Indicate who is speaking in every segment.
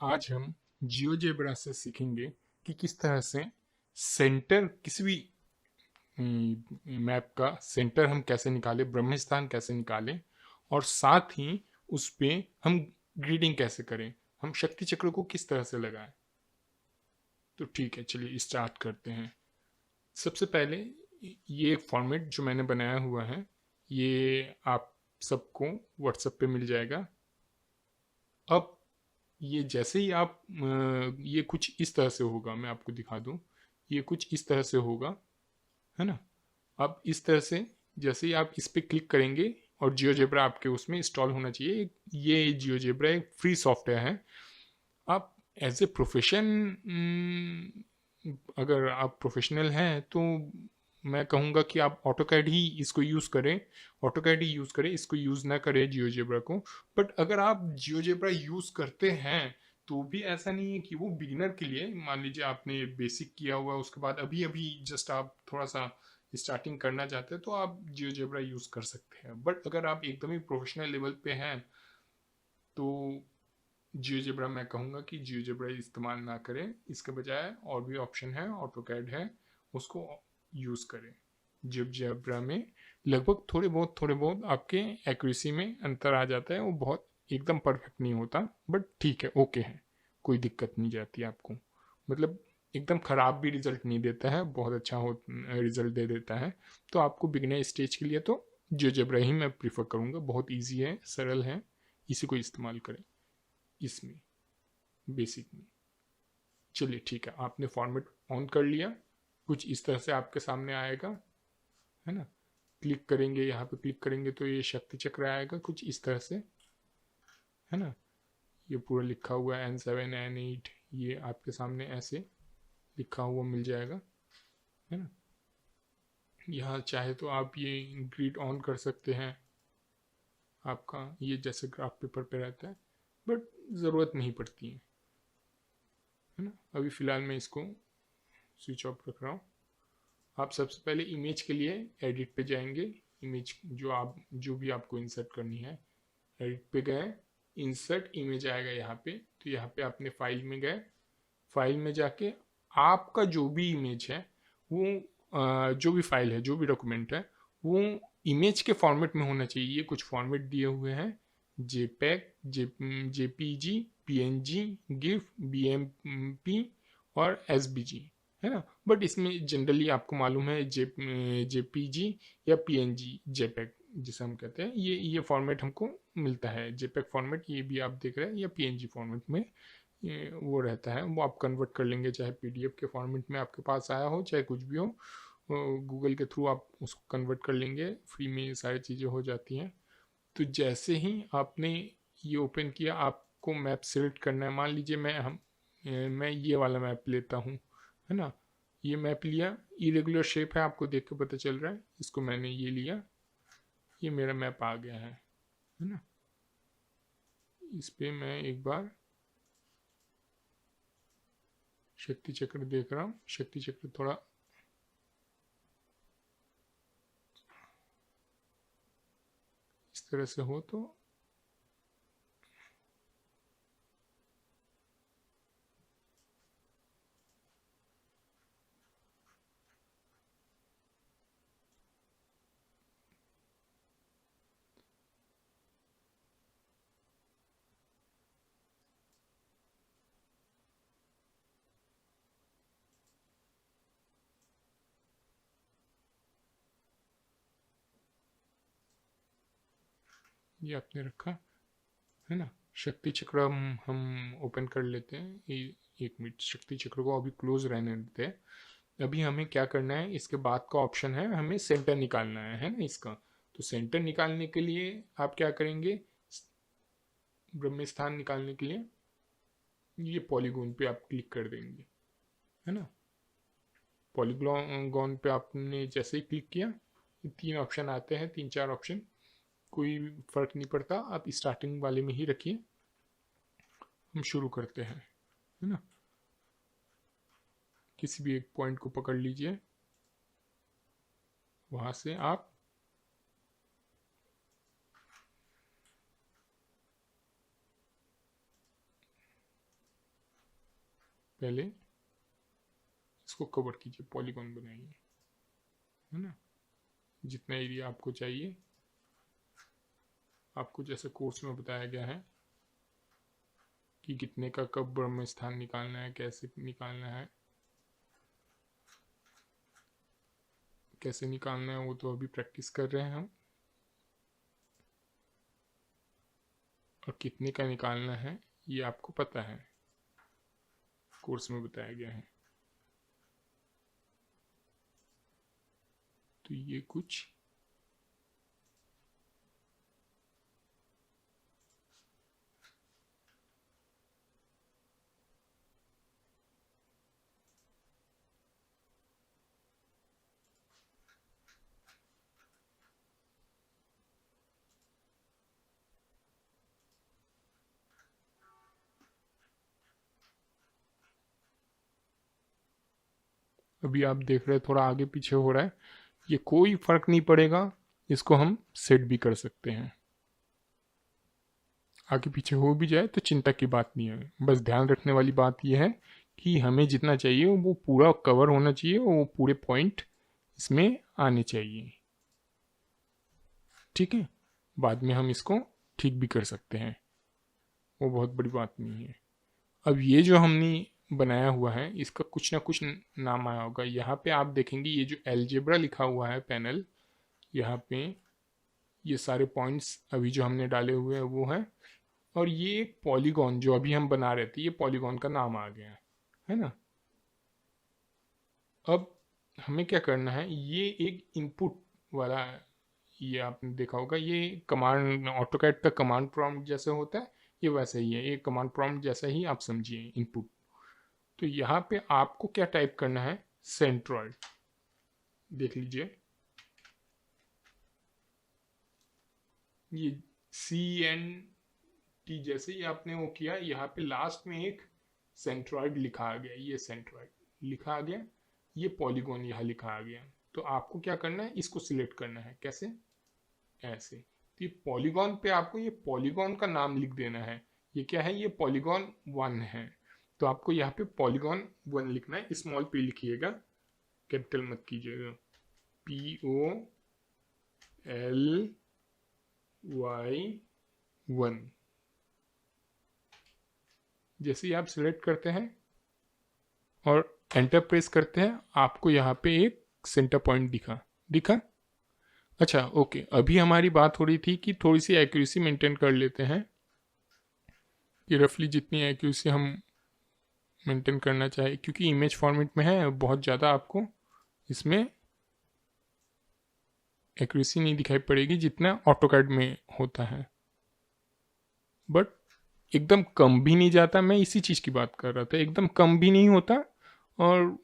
Speaker 1: आज हम जियोजेब्रा से सीखेंगे कि किस तरह से सेंटर किसी भी मैप का सेंटर हम कैसे निकालें, ब्रह्मस्थान कैसे निकालें और साथ ही उस पे हम ग्रीडिंग कैसे करें, हम शक्ति चक्र को किस तरह से लगाएं। तो ठीक है, चलिए स्टार्ट करते हैं। सबसे पहले ये एक फॉर्मेट जो मैंने बनाया हुआ है, ये आप सबको व्हाट्सएप पे मिल जाएगा। अब ये जैसे ही आप ये कुछ इस तरह से होगा, मैं आपको दिखा दूं। ये कुछ इस तरह से होगा, है ना। अब इस तरह से जैसे ही आप इस पर क्लिक करेंगे और जियोजेब्रा आपके उसमें इंस्टॉल होना चाहिए। ये जियोजेब्रा एक फ्री सॉफ्टवेयर है। आप एज ए प्रोफेशन, अगर आप प्रोफेशनल हैं तो मैं कहूँगा कि आप ऑटोकैड ही इसको यूज़ करें। ऑटोकैड ही यूज़ करें, इसको यूज़ ना करें जियोजेब्रा को। बट अगर आप जियोजेब्रा यूज़ करते हैं तो भी ऐसा नहीं है कि वो बिगिनर के लिए, मान लीजिए आपने बेसिक किया हुआ है, उसके बाद अभी अभी जस्ट आप थोड़ा सा स्टार्टिंग करना चाहते हैं तो आप जियोजेब्रा यूज़ कर सकते हैं। बट अगर आप एकदम ही प्रोफेशनल लेवल पे हैं तो जियोजेब्रा मैं कहूँगा कि जियोजेब्रा इस्तेमाल ना करें। इसके बजाय और भी ऑप्शन है, ऑटोकैड है, उसको यूज़ करें। जियोजेब्रा में लगभग थोड़े बहुत आपके एक्यूरेसी में अंतर आ जाता है। वो बहुत एकदम परफेक्ट नहीं होता, बट ठीक है, ओके है, कोई दिक्कत नहीं जाती आपको। मतलब एकदम ख़राब भी रिजल्ट नहीं देता है, बहुत अच्छा हो रिजल्ट दे देता है। तो आपको बिगिनर स्टेज के लिए तो जियोजेब्रा ही मैं प्रीफर करूँगा। बहुत ईजी है, सरल है, इसी को इस्तेमाल करें इसमें, बेसिक में। चलिए ठीक है, आपने फॉर्मेट ऑन कर लिया, कुछ इस तरह से आपके सामने आएगा, है ना। क्लिक करेंगे, यहाँ पे क्लिक करेंगे तो ये शक्ति चक्र आएगा कुछ इस तरह से, है ना। ये पूरा लिखा हुआ है N7 N8, ये आपके सामने ऐसे लिखा हुआ मिल जाएगा, है ना। यहाँ चाहे तो आप ये ग्रिड ऑन कर सकते हैं, आपका ये जैसे ग्राफ पेपर पे रहता है, बट ज़रूरत नहीं पड़ती है ना। अभी फ़िलहाल मैं इसको स्विच ऑफ रख रहा हूँ। आप सबसे पहले इमेज के लिए एडिट पे जाएंगे। इमेज जो भी आपको इंसर्ट करनी है, एडिट पे गए, इंसर्ट इमेज आएगा यहाँ पे। तो यहाँ पे आपने फाइल में गए, फाइल में जाके आपका जो भी इमेज है वो जो भी फाइल है, जो भी डॉक्यूमेंट है, वो इमेज के फॉर्मेट में होना चाहिए। ये कुछ फॉर्मेट दिए हुए हैं, JPEG, JPG, PNG, GIF, BMP और एसबीजी, है ना। बट इसमें जनरली आपको मालूम है जेपीजी या पीएनजी, जेपैग जिसे हम कहते हैं, ये फॉर्मेट हमको मिलता है। जेपैग फॉर्मेट ये भी आप देख रहे हैं, या पीएनजी फॉर्मेट में ये वो रहता है, वो आप कन्वर्ट कर लेंगे, चाहे पीडीएफ के फॉर्मेट में आपके पास आया हो, चाहे कुछ भी हो। गूगल के थ्रू आप उसको कन्वर्ट कर लेंगे, फ्री में ये सारी चीज़ें हो जाती हैं। तो जैसे ही आपने ये ओपन किया, आपको मैप सेलेक्ट करना है। मान लीजिए मैं ये वाला मैप लेता हूँ, है ना। ये मैप लिया, इरेगुलर शेप है, आपको देख के पता चल रहा है। इसको मैंने ये लिया, ये मेरा मैप आ गया है ना। इस पे मैं एक बार शक्ति चक्र देख रहा हूँ। शक्ति चक्र थोड़ा इस तरह से हो तो ये आपने रखा, है ना। शक्ति चक्र हम ओपन कर लेते हैं। एक मिनट, शक्ति चक्र को अभी क्लोज रहने देते हैं। अभी हमें क्या करना है, इसके बाद का ऑप्शन है हमें सेंटर निकालना है ना इसका। तो सेंटर निकालने के लिए आप क्या करेंगे, ब्रह्मस्थान निकालने के लिए ये पॉलीगॉन पे आप क्लिक कर देंगे, है ना। पॉलीगॉन पे आपने जैसे ही क्लिक किया, ये तीन ऑप्शन आते हैं, तीन चार ऑप्शन, कोई फर्क नहीं पड़ता, आप स्टार्टिंग वाले में ही रखिए। हम शुरू करते हैं, है ना। किसी भी एक पॉइंट को पकड़ लीजिए, वहां से आप पहले इसको कवर कीजिए, पॉलीगॉन बनाइए, है ना, जितना एरिया आपको चाहिए। आपको जैसे कोर्स में बताया गया है कि कितने का कब ब्रह्म स्थान निकालना है, कैसे निकालना है, कैसे निकालना है, वो तो अभी प्रैक्टिस कर रहे हैं हम। और कितने का निकालना है ये आपको पता है, कोर्स में बताया गया है। तो ये कुछ अभी आप देख रहे हैं थोड़ा आगे पीछे हो रहा है, ये कोई फर्क नहीं पड़ेगा, इसको हम सेट भी कर सकते हैं। आगे पीछे हो भी जाए तो चिंता की बात नहीं है, बस ध्यान रखने वाली बात यह है कि हमें जितना चाहिए वो पूरा कवर होना चाहिए, वो पूरे पॉइंट इसमें आने चाहिए। ठीक है, बाद में हम इसको ठीक भी कर सकते हैं, वो बहुत बड़ी बात नहीं है। अब ये जो हमने बनाया हुआ है इसका कुछ ना कुछ नाम आया होगा। यहाँ पे आप देखेंगे ये जो एलजेब्रा लिखा हुआ है पैनल, यहाँ पे ये सारे पॉइंट्स अभी जो हमने डाले हुए हैं वो है, और ये एक पॉलीगॉन जो अभी हम बना रहे थे, ये पॉलीगॉन का नाम आ गया है ना। अब हमें क्या करना है, ये एक इनपुट वाला, ये आपने देखा होगा, ये कमांड ऑटोकैड का कमांड प्रॉम्प्ट जैसे होता है, ये वैसे ही है, ये कमांड प्रॉम्प्ट जैसा ही आप समझिए इनपुट। तो यहाँ पे आपको क्या टाइप करना है, सेंट्रॉइड, देख लीजिए, ये CNT जैसे ही आपने वो किया, यहाँ पे लास्ट में एक सेंट्रॉइड लिखा आ गया, ये सेंट्रॉइड लिखा आ गया, ये पॉलीगॉन यहाँ लिखा आ गया। तो आपको क्या करना है, इसको सिलेक्ट करना है, कैसे, ऐसे। तो ये पॉलीगॉन पे आपको ये पॉलीगॉन का नाम लिख देना है, ये क्या है, ये पॉलीगॉन 1 है। तो आपको यहाँ पे पॉलीगॉन 1 लिखना है, स्मॉल p लिखिएगा, कैपिटल मत कीजिएगा, POLY1। जैसे ही आप सिलेक्ट करते हैं और एंटर प्रेस करते हैं, आपको यहाँ पे एक सेंटर पॉइंट दिखा। अच्छा ओके, अभी हमारी बात हो रही थी कि थोड़ी सी एक्यूरेसी मेंटेन कर लेते हैं, कि रफली जितनी एक्यूरेसी हम मेंटेन करना चाहिए, क्योंकि इमेज फॉर्मेट में है, बहुत ज़्यादा आपको इसमें एक्यूरेसी नहीं दिखाई पड़ेगी जितना ऑटोकैड में होता है, बट एकदम कम भी नहीं जाता। मैं इसी चीज़ की बात कर रहा था, एकदम कम भी नहीं होता और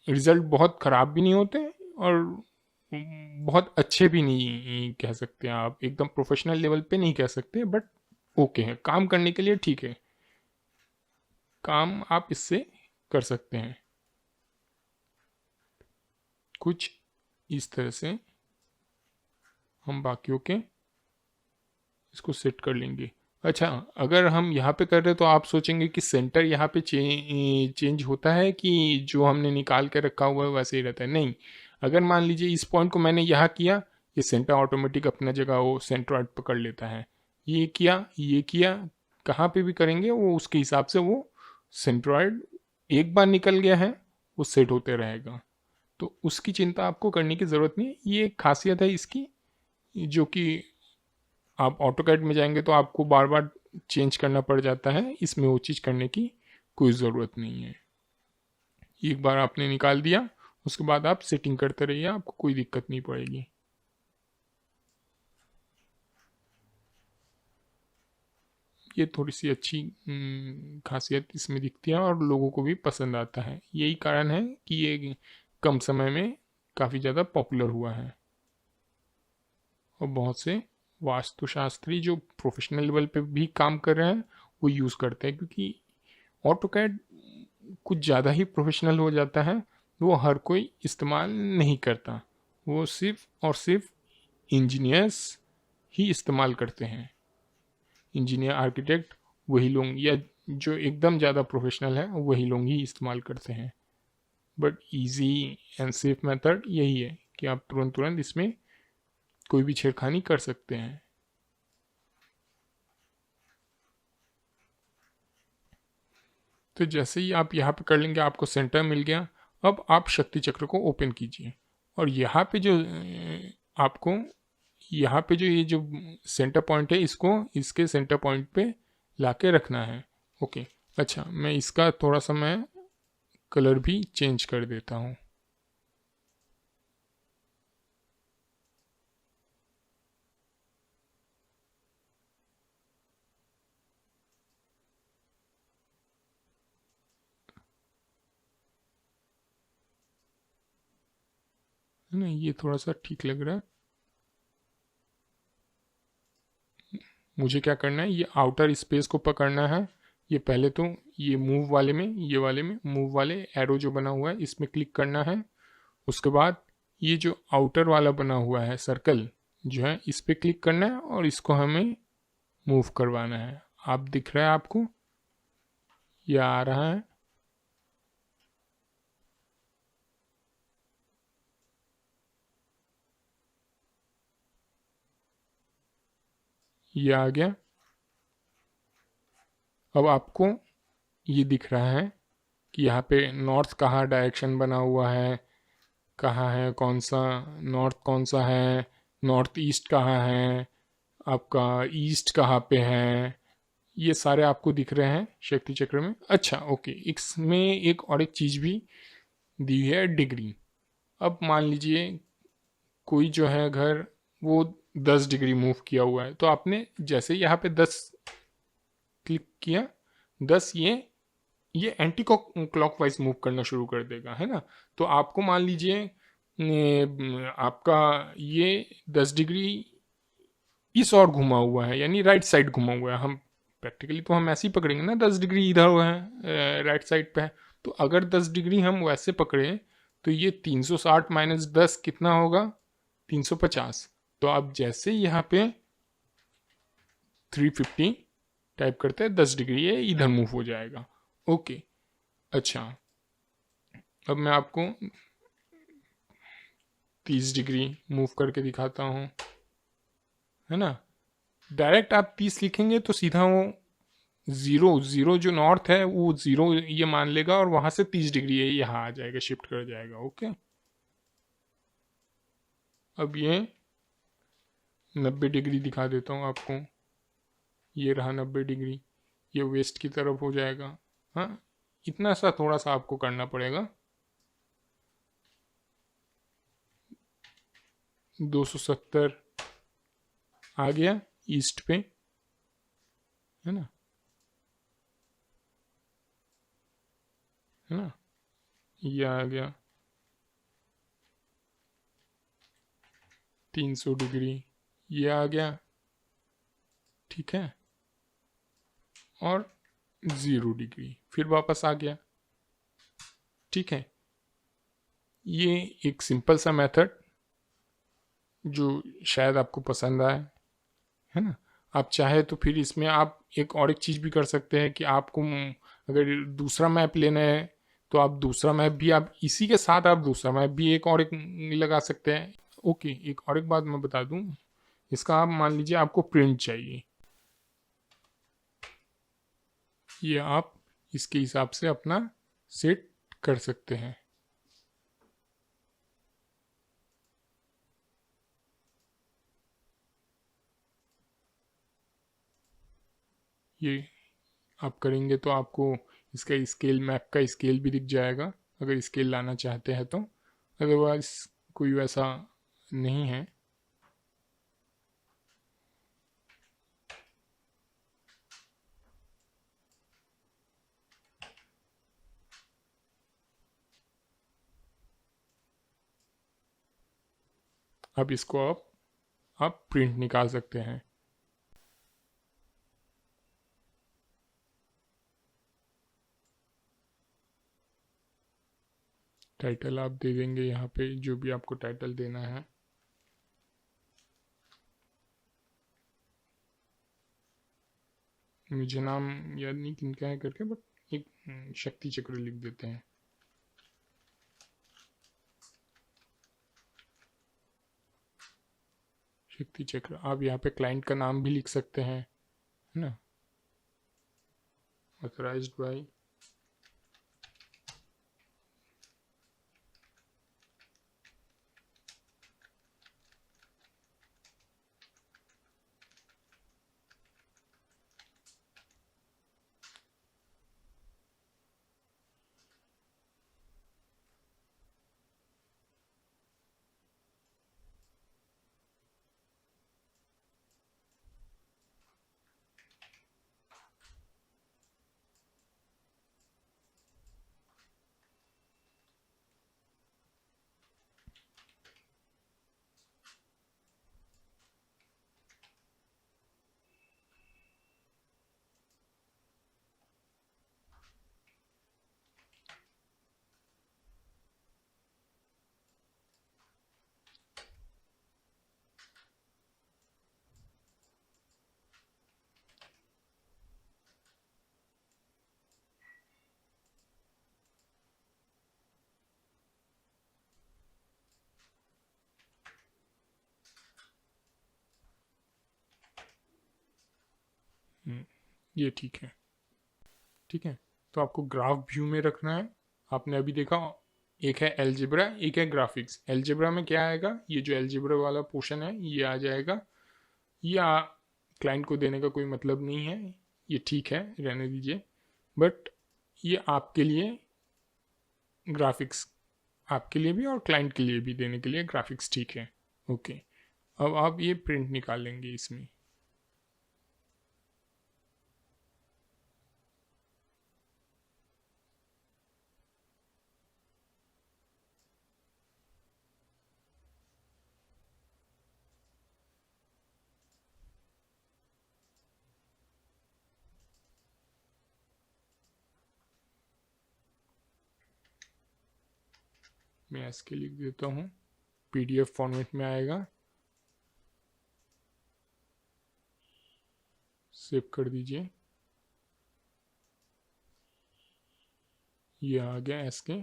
Speaker 1: रिजल्ट बहुत ख़राब भी नहीं होते और बहुत अच्छे भी नहीं कह सकते आप, एकदम प्रोफेशनल लेवल पे नहीं कह सकते, बट ओके है, काम करने के लिए ठीक है, काम आप इससे कर सकते हैं। कुछ इस तरह से हम बाकियों के इसको सेट कर लेंगे। अच्छा, अगर हम यहाँ पे कर रहे हैं तो आप सोचेंगे कि सेंटर यहाँ पे चेंज होता है कि जो हमने निकाल के रखा हुआ है वैसे ही रहता है, नहीं। अगर मान लीजिए इस पॉइंट को मैंने यहाँ किया, ये सेंटर ऑटोमेटिक अपना जगह वो सेंट्रॉइड पकड़ लेता है, ये किया, कहाँ पे भी करेंगे वो उसके हिसाब से वो सेंट्रॉइड एक बार निकल गया है वो सेट होते रहेगा, तो उसकी चिंता आपको करने की ज़रूरत नहीं है। ये एक खासियत है इसकी, जो कि आप ऑटोकैड में जाएंगे तो आपको बार बार चेंज करना पड़ जाता है, इसमें वो चीज़ करने की कोई ज़रूरत नहीं है। एक बार आपने निकाल दिया, उसके बाद आप सेटिंग करते रहिए, आपको कोई दिक्कत नहीं पड़ेगी। ये थोड़ी सी अच्छी खासियत इसमें दिखती है और लोगों को भी पसंद आता है, यही कारण है कि ये कम समय में काफ़ी ज़्यादा पॉपुलर हुआ है और बहुत से वास्तुशास्त्री जो प्रोफेशनल लेवल पे भी काम कर रहे हैं वो यूज़ करते हैं, क्योंकि ऑटोकैड कुछ ज़्यादा ही प्रोफेशनल हो जाता है, वो हर कोई इस्तेमाल नहीं करता, वो सिर्फ और सिर्फ इंजीनियर्स ही इस्तेमाल करते हैं। इंजीनियर, आर्किटेक्ट, वही लोग, या जो एकदम ज़्यादा प्रोफेशनल है वही लोग ही इस्तेमाल करते हैं। But easy and safe method यही है कि आप तुरंत तुरंत इसमें कोई भी छेड़खानी कर सकते हैं। तो जैसे ही आप यहाँ पे कर लेंगे, आपको सेंटर मिल गया। अब आप शक्ति चक्र को ओपन कीजिए और यहाँ पे जो आपको यहाँ पे जो ये जो सेंटर पॉइंट है, इसको इसके सेंटर पॉइंट पे लाके रखना है। ओके, अच्छा, मैं इसका थोड़ा सा मैं कलर भी चेंज कर देता हूँ। है ना, ये थोड़ा सा ठीक लग रहा है। मुझे क्या करना है, ये आउटर स्पेस को पकड़ना है। ये पहले तो ये मूव वाले में, ये वाले में मूव वाले एरो जो बना हुआ है इसमें क्लिक करना है। उसके बाद ये जो आउटर वाला बना हुआ है सर्कल जो है, इस पर क्लिक करना है और इसको हमें मूव करवाना है। आप दिख रहा है आपको, ये आ रहा है। ये आ गया। अब आपको ये दिख रहा है कि यहाँ पे नॉर्थ कहाँ डायरेक्शन बना हुआ है, कहाँ है, कौन सा नॉर्थ, कौन सा है नॉर्थ ईस्ट, कहाँ है आपका ईस्ट, कहाँ पे है, ये सारे आपको दिख रहे हैं शक्ति चक्र में। अच्छा, ओके, इसमें एक और एक चीज़ भी दी है, डिग्री। अब मान लीजिए कोई जो है घर वो 10 डिग्री मूव किया हुआ है, तो आपने जैसे यहाँ पे 10 क्लिक किया, 10 ये एंटी क्लॉकवाइज मूव करना शुरू कर देगा, है ना। तो आपको मान लीजिए आपका ये 10 डिग्री इस और घुमा हुआ है, यानी राइट साइड घुमा हुआ है। हम प्रैक्टिकली तो हम ऐसे ही पकड़ेंगे ना, 10 डिग्री इधर हुआ है राइट साइड पे है। तो अगर 10 डिग्री हम वैसे पकड़े तो ये 360 माइनस 10 कितना होगा, 350। तो आप जैसे यहाँ पे 350 टाइप करते हैं, 10 डिग्री ये इधर मूव हो जाएगा। ओके, अच्छा, अब मैं आपको 30 डिग्री मूव करके दिखाता हूँ, है ना। डायरेक्ट आप 30 लिखेंगे तो सीधा वो ज़ीरो ज़ीरो जो नॉर्थ है वो ज़ीरो ये मान लेगा और वहाँ से 30 डिग्री ये यहाँ आ जाएगा, शिफ्ट कर जाएगा। ओके, अब ये 90 डिग्री दिखा देता हूँ आपको। ये रहा 90 डिग्री, ये वेस्ट की तरफ हो जाएगा। हाँ, इतना सा थोड़ा सा आपको करना पड़ेगा। 270 आ गया ईस्ट पे, है ना, है ना। ये आ गया 300 डिग्री, ये आ गया, ठीक है। और 0 डिग्री फिर वापस आ गया, ठीक है। ये एक सिंपल सा मेथड जो शायद आपको पसंद आए, है ना। आप चाहे तो फिर इसमें आप एक और एक चीज़ भी कर सकते हैं कि आपको अगर दूसरा मैप लेना है तो आप दूसरा मैप भी, आप इसी के साथ आप दूसरा मैप भी एक और एक लगा सकते हैं। ओके, एक और एक बात मैं बता दूं, इसका आप मान लीजिए आपको प्रिंट चाहिए, ये आप इसके हिसाब से अपना सेट कर सकते हैं। ये आप करेंगे तो आपको इसका स्केल, मैप का स्केल भी दिख जाएगा अगर स्केल लाना चाहते हैं तो। अदरवाइज कोई वैसा नहीं है। अब इसको आप प्रिंट निकाल सकते हैं। टाइटल आप दे देंगे यहाँ पे, जो भी आपको टाइटल देना है। मुझे नाम याद नहीं किनका है करके, बट एक शक्ति चक्र लिख देते हैं। शक्ति चक्र। आप यहाँ पे क्लाइंट का नाम भी लिख सकते हैं, है ना, ऑथराइज्ड बाय। ये ठीक है, ठीक है। तो आपको ग्राफ व्यू में रखना है। आपने अभी देखा, एक है एलजेब्रा, एक है ग्राफिक्स। एलजेब्रा में क्या आएगा, ये जो एलजेब्रा वाला पोर्शन है ये आ जाएगा। ये क्लाइंट को देने का कोई मतलब नहीं है, ये ठीक है, रहने दीजिए। बट ये आपके लिए ग्राफिक्स, आपके लिए भी और क्लाइंट के लिए भी देने के लिए ग्राफिक्स ठीक है। ओके, अब आप ये प्रिंट निकालेंगे इसमें। मैं इसके लिख देता हूँ, पीडीएफ फॉर्मेट में आएगा। सेव कर दीजिए। ये आ गया इसके।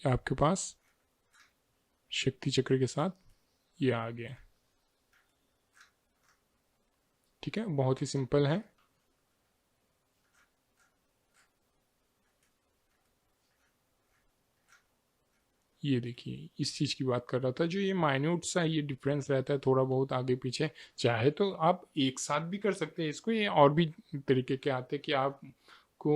Speaker 1: आपके पास शक्ति चक्र के साथ ये आ गया। ठीक है, बहुत ही सिंपल है। ये देखिए, इस चीज़ की बात कर रहा था, जो ये माइन्यूट सा ये डिफरेंस रहता है थोड़ा बहुत आगे पीछे। चाहे तो आप एक साथ भी कर सकते हैं इसको, ये और भी तरीके के आते हैं कि आप को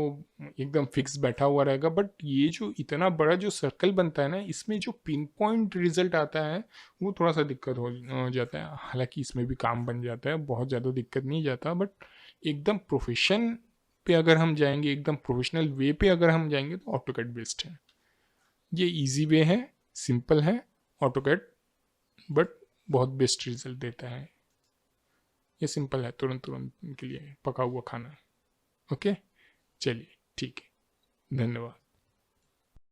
Speaker 1: एकदम फिक्स बैठा हुआ रहेगा। बट ये जो इतना बड़ा जो सर्कल बनता है ना, इसमें जो पिन पॉइंट रिजल्ट आता है वो थोड़ा सा दिक्कत हो जाता है। हालांकि इसमें भी काम बन जाता है, बहुत ज़्यादा दिक्कत नहीं जाता। बट एकदम प्रोफेशन पे अगर हम जाएंगे, एकदम प्रोफेशनल वे पे अगर हम जाएंगे तो ऑटोकैड बेस्ट है। ये इजी वे है, सिंपल है ऑटोकैड, बट बहुत बेस्ट रिजल्ट देता है। ये सिंपल है, तुरंत तुरंत के लिए पका हुआ खाना। ओके, चलिए ठीक है, धन्यवाद।